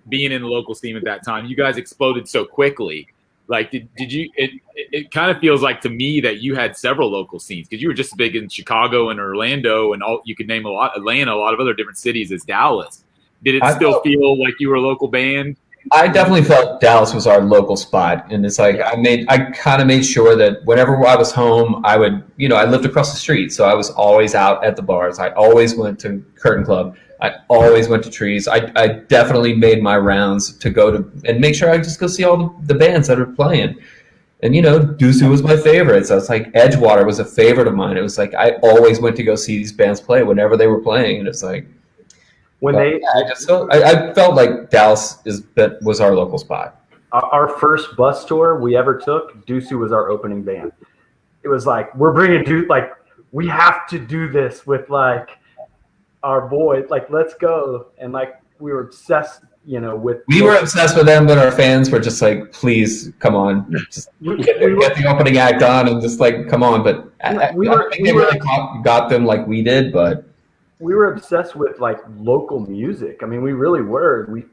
being in the local scene at that time, you guys exploded so quickly. Like, did you? It kind of feels like to me that you had several local scenes because you were just as big in Chicago and Orlando and all. You could name Atlanta, a lot of other different cities as Dallas. Did it still feel like you were a local band? I definitely felt Dallas was our local spot, and it's like I kind of made sure that whenever I was home, I would, I lived across the street, so I was always out at the bars. I always went to Curtain Club. I always went to Trees. I definitely made my rounds to go to and make sure I just go see all the bands that are playing. And Dusu was my favorite. So it's like Edgewater was a favorite of mine. It was like I always went to go see these bands play whenever they were playing, and it's like. I felt like Dallas was our local spot. Our first bus tour we ever took, Dusu was our opening band. It was like, we're bringing we have to do this with like our boys. Like, let's go. And like, we were obsessed, with. We were obsessed with them, but our fans were just like, please, come on, just get the opening act on and just like, come on. But I don't think they really got them like we did, but. We were obsessed with like local music. I mean, we really were.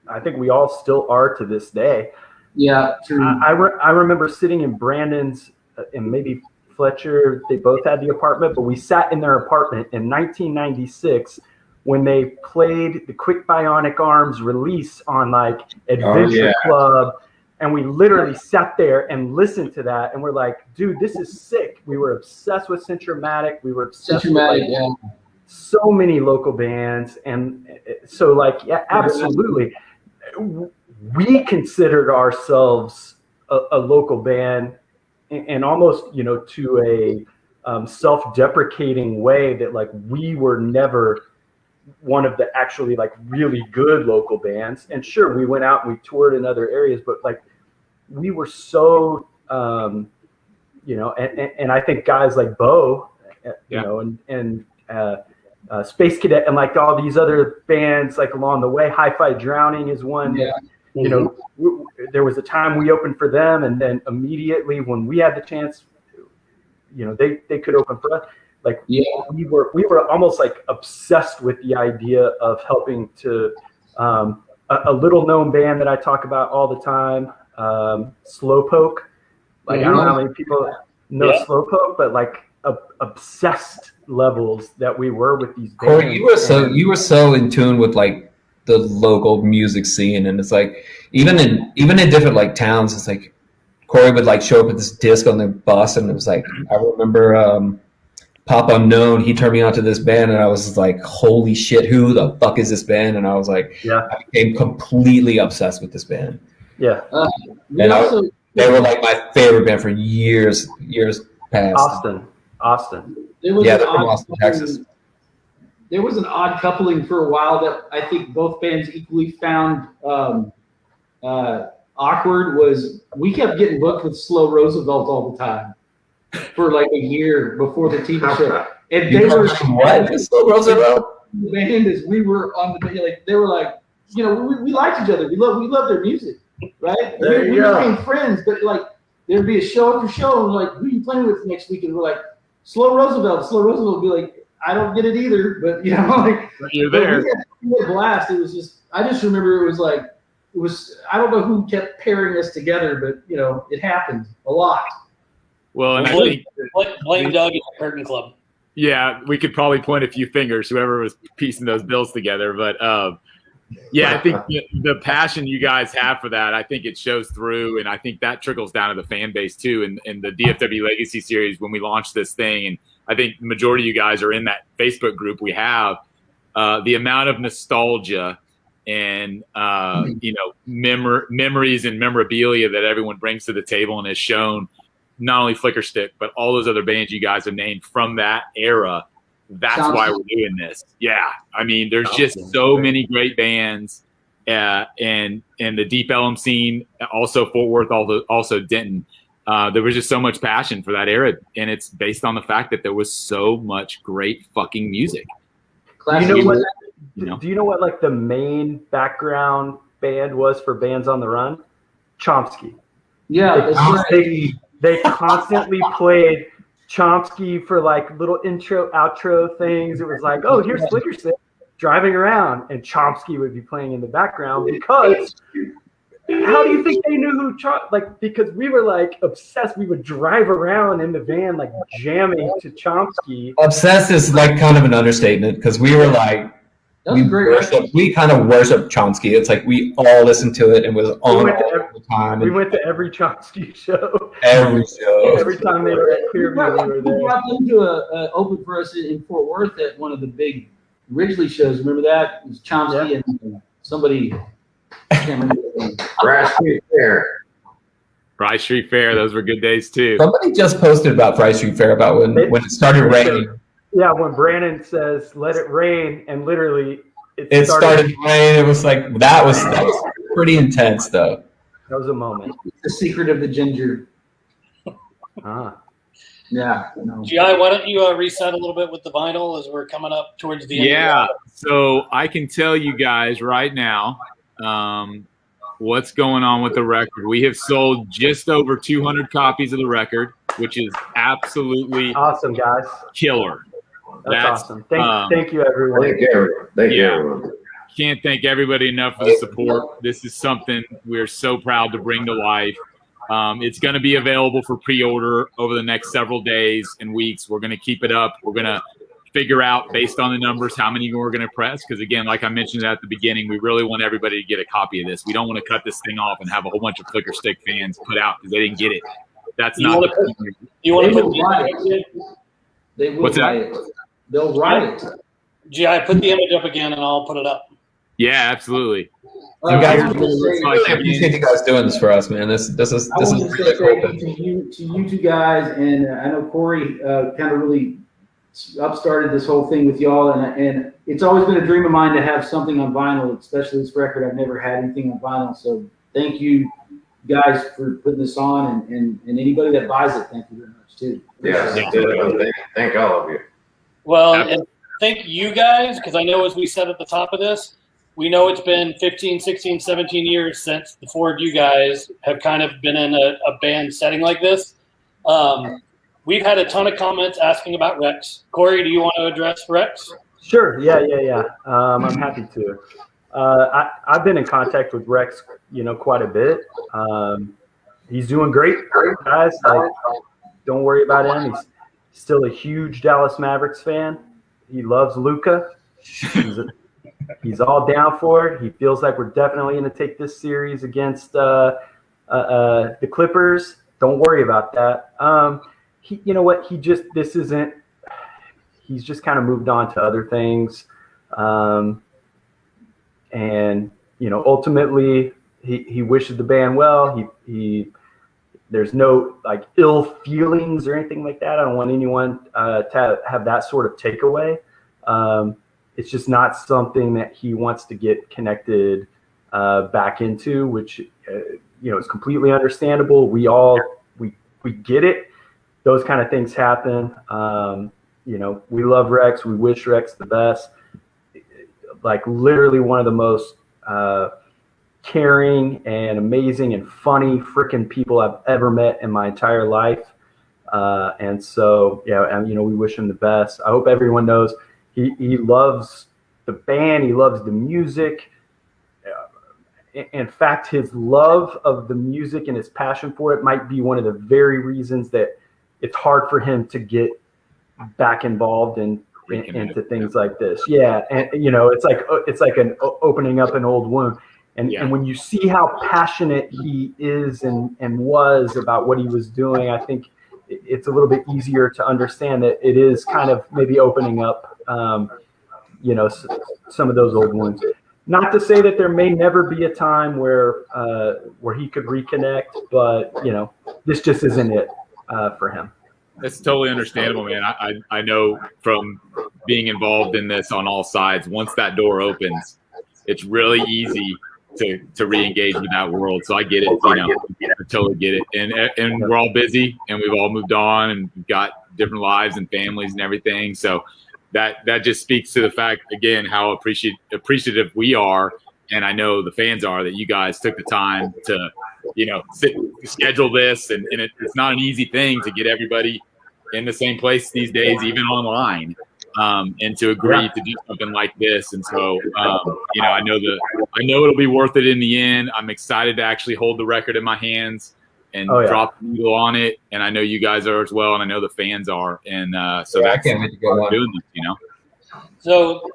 I think we all still are to this day. Yeah, true. I remember sitting in Brandin's and maybe Fletcher. They both had the apartment, but we sat in their apartment in 1996 when they played the Quick Bionic Arms release on like Adventure Club, and we literally sat there and listened to that, and we're like, dude, this is sick. We were obsessed with Centromatic. We were obsessed with so many local bands. And so like, yeah, absolutely. We considered ourselves a local band, and almost, you know, to a self-deprecating way that like we were never one of the actually like really good local bands. And sure, we went out and we toured in other areas, but like we were so, you know, and I think guys like Bo, you know, and Space Cadet and like all these other bands like along the way, Hi-Fi Drowning is one that, you know, there was a time we opened for them, and then immediately when we had the chance, you know, they could open for us. Like we were almost like obsessed with the idea of helping to a little known band that I talk about all the time, Slowpoke. Like I don't know how many people know Slowpoke, but like obsessed levels that we were with these bands. Cory, you were so in tune with like the local music scene, and it's like even in different like towns, it's like Cory would like show up at this disc on the bus, and it was like I remember Pop Unknown, he turned me on to this band, and I was like, holy shit, who the fuck is this band? And I was like, I became completely obsessed with this band. Yeah. They were like my favorite band for years past. Austin. They're from Austin, Texas. There was an odd coupling for a while that I think both bands equally found awkward. Was we kept getting booked with Slow Roosevelt all the time for like a year before the TV show, and they were what? Slow Roosevelt? The band as we were on the like they were like, you know, we liked each other. We love their music, right? We became friends, but like there'd be a show after show, and we're like, who are you playing with next week? And we're like, Slow Roosevelt. Slow Roosevelt would be like, I don't get it either, but you know, like you're there. We had a blast. It was just, I just remember it was I don't know who kept pairing us together, but you know, it happened a lot. Well, and I think blame Doug at the Curtain Club. Yeah, we could probably point a few fingers, whoever was piecing those bills together. But yeah, I think the passion you guys have for that, I think it shows through, and I think that trickles down to the fan base too. And the DFW Legacy series, when we launched this thing, and I think the majority of you guys are in that Facebook group we have, the amount of nostalgia and you know, memories and memorabilia that everyone brings to the table and has shown not only Flickerstick, but all those other bands you guys have named from that era. That's why we're doing this. Yeah. I mean, there's just so many great bands and the Deep Ellum scene, also Fort Worth, also Denton. There was just so much passion for that era, and it's based on the fact that there was so much great fucking music. Do you know what like the main background band was for Bands on the Run? Chomsky. Yeah, they constantly played Chomsky for like little intro, outro things. It was like, oh, here's Flickerstick driving around, and Chomsky would be playing in the background because how do you think they knew who because we were like obsessed. We would drive around in the van like jamming to Chomsky. Obsessed is like kind of an understatement, because we were like we kind of worship Chomsky. It's like we all listened to it and was on all the time. We went to every Chomsky show. Every show. Every time they were at Clearview, we were there. We brought them to open for us in Fort Worth at one of the big Ridgely shows. Remember that? It was Chomsky and somebody. I can't remember the name. Rice Street Fair. Rice Street Fair. Those were good days too. Somebody just posted about Rice Street Fair about when it started raining. Yeah, when Brandin says "Let it rain," and literally it started raining. It was like that was pretty intense, though. That was a moment. The secret of the ginger. Yeah. No. G.I, why don't you reset a little bit with the vinyl as we're coming up towards the end? Yeah. So I can tell you guys right now what's going on with the record. We have sold just over 200 copies of the record, which is absolutely awesome, guys. Killer. That's awesome. Thank you, everyone. Thank you, everyone. Can't thank everybody enough for the support. This is something we're so proud to bring to life. It's going to be available for pre-order over the next several days and weeks. We're going to keep it up. We're going to figure out, based on the numbers, how many we're going to press. Because, again, like I mentioned at the beginning, we really want everybody to get a copy of this. We don't want to cut this thing off and have a whole bunch of Flickerstick fans put out because they didn't get it. That's not the point. You want to put What's that? They'll write it. G.I, put the image up again, and I'll put it up. Yeah, absolutely. You guys, I I appreciate you guys doing this for us, man. This is want to really say cool. thank you to you two guys, and I know Cory kind of really upstarted this whole thing with y'all, and it's always been a dream of mine to have something on vinyl, especially this record. I've never had anything on vinyl, so thank you guys for putting this on, and anybody that buys it, thank you very much too. Yes, thank all of you. Well, and thank you guys, because I know as we said at the top of this, we know it's been 15, 16, 17 years since the four of you guys have kind of been in a band setting like this. We've had a ton of comments asking about Rex. Cory, do you want to address Rex? Sure. Yeah. I'm happy to. I've been in contact with Rex, quite a bit. He's doing great, guys. Don't worry about him. He's still a huge Dallas Mavericks fan. He loves Luka. He's all down for it. He feels like we're definitely going to take this series against the Clippers. Don't worry about that. You know what? He's just kind of moved on to other things. And ultimately he wishes the band well. There's no ill feelings or anything like that. I don't want anyone to have that sort of takeaway. It's just not something that he wants to get connected back into, which is completely understandable. We get it. Those kind of things happen. We love Rex. We wish Rex the best. Literally one of the most caring and amazing and funny freaking people I've ever met in my entire life. And so, we wish him the best. I hope everyone knows he loves the band. He loves the music. In fact, his love of the music and his passion for it might be one of the very reasons that it's hard for him to get back involved into things like this. Yeah. And, it's like an opening up an old wound. And when you see how passionate he is and was about what he was doing, I think it's a little bit easier to understand that it is kind of maybe opening up, some of those old wounds. Not to say that there may never be a time where he could reconnect, but this just isn't it for him. It's totally understandable, man. I know from being involved in this on all sides, once that door opens, it's really easy to re-engage with that world. So I get it, I totally get it. And we're all busy and we've all moved on and we've got different lives and families and everything. So that just speaks to the fact, again, how appreciative we are. And I know the fans are that you guys took the time to, schedule this. And it's not an easy thing to get everybody in the same place these days, even online. And to agree to do something like this. And so, I know it'll be worth it in the end. I'm excited to actually hold the record in my hands and drop the needle on it. And I know you guys are as well. And I know the fans are. And so I can't wait to go on doing this, So,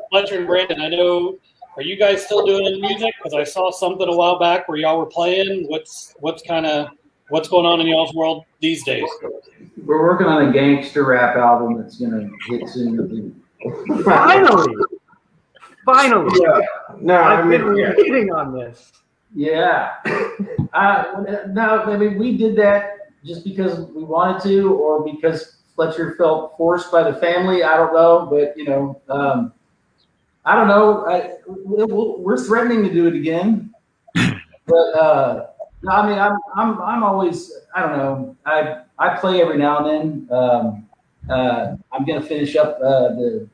Fletcher and Brandin, I know, are you guys still doing music? Because I saw something a while back where y'all were playing. What's going on in y'all's world these days? We're working on a gangster rap album that's gonna hit soon. Finally. Yeah. No, I've been waiting on this. Yeah. No, I mean, we did that just because we wanted to, or because Fletcher felt forced by the family. I don't know, but I don't know. We're threatening to do it again, but no, I mean, I'm always, I don't know. I play every now and then. I'm gonna finish up the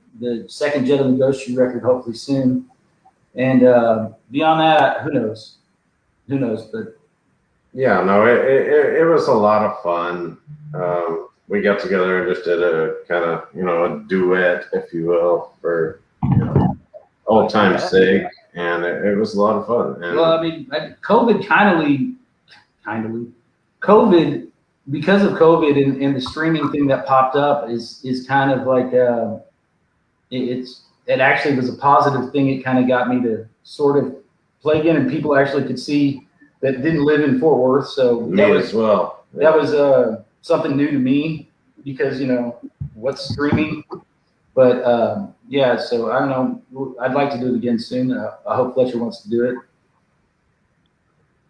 second Jet of the Ghost Shoe record hopefully soon, and beyond that, who knows? But yeah, no, it was a lot of fun. We got together and just did a kind of a duet, if you will, for old time's sake, and it was a lot of fun. And well, I mean, COVID COVID, because of COVID and the streaming thing that popped up is kind of like it actually was a positive thing. It kind of got me to sort of play again, and people actually could see that didn't live in Fort Worth. So me as well. That was something new to me because what's streaming? But yeah, so I don't know. I'd like to do it again soon. I hope Fletcher wants to do it.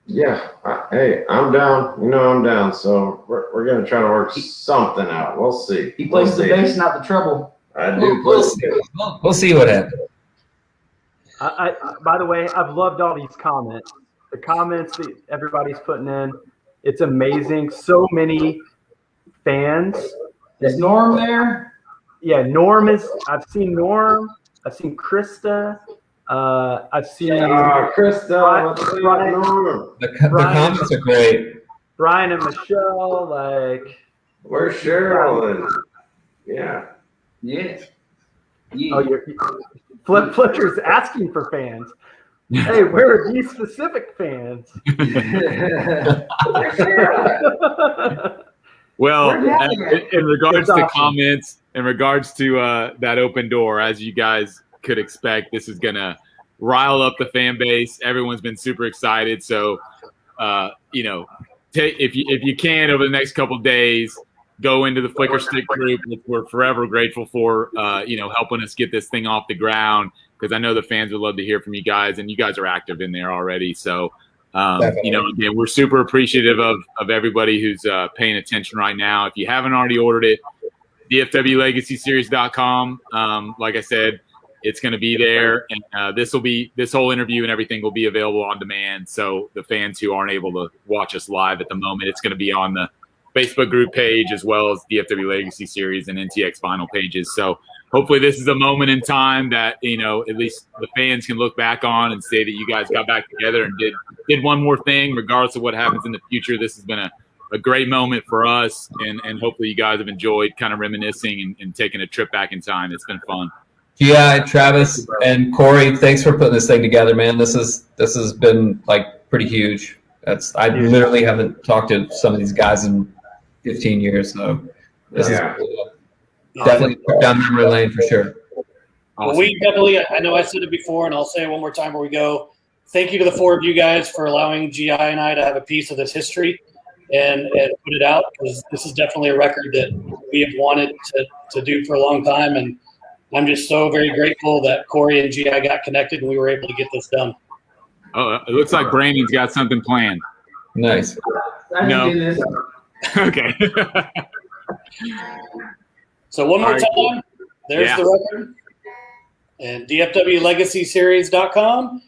Yeah. Hey, I'm down. You know I'm down. So we're gonna try to work something out. We'll see. He plays the see. bass, not the treble. I do. We'll see what happens. I by the way, I've loved all these comments. The comments that everybody's putting in, it's amazing. So many fans. Is Norm there? Yeah, Norm is. I've seen Norm. I've seen Krista. I've seen Krista. The comments are great. Brian and Michelle. Like, where's Cheryl? And yeah. Yeah. Oh, Fletcher's asking for fans. Hey, where are these specific fans? Well, in regards to comments, in regards to that open door, as you guys could expect, this is going to rile up the fan base. Everyone's been super excited. So, you know, if you can, over the next couple of days, go into the Flickerstick group, which we're forever grateful for, you know, helping us get this thing off the ground, because I know the fans would love to hear from you guys, and you guys are active in there already. So, you know, again, we're super appreciative of everybody who's paying attention right now. If you haven't already ordered it, DFWLegacySeries.com. Like I said, it's going to be there, and this whole interview and everything will be available on demand. So the fans who aren't able to watch us live at the moment, it's going to be on the Facebook group page as well as DFW Legacy Series and NTX Vinyl pages. So hopefully this is a moment in time that, you know, at least the fans can look back on and say that you guys got back together and did one more thing, regardless of what happens in the future. This has been a great moment for us, and hopefully you guys have enjoyed kind of reminiscing and taking a trip back in time. It's been fun. G.I, Travis, and Cory, thanks for putting this thing together, man. This has been like pretty huge. I literally haven't talked to some of these guys in 15 years, so this is definitely down memory lane for sure. Awesome. Well, we definitely, I know I said it before, and I'll say it one more time before we go. Thank you to the four of you guys for allowing G.I and I to have a piece of this history and put it out, because this is definitely a record that we have wanted to do for a long time, and I'm just so very grateful that Cory and G.I got connected and we were able to get this done. Oh, it looks like Brandon's got something planned. Nice. No. Okay. So one more time, there's the record, and DFWLegacySeries.com.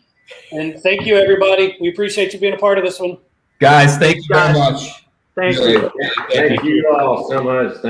And thank you, everybody. We appreciate you being a part of this one. Guys, thank you very much. Thank you. Thank you all so much.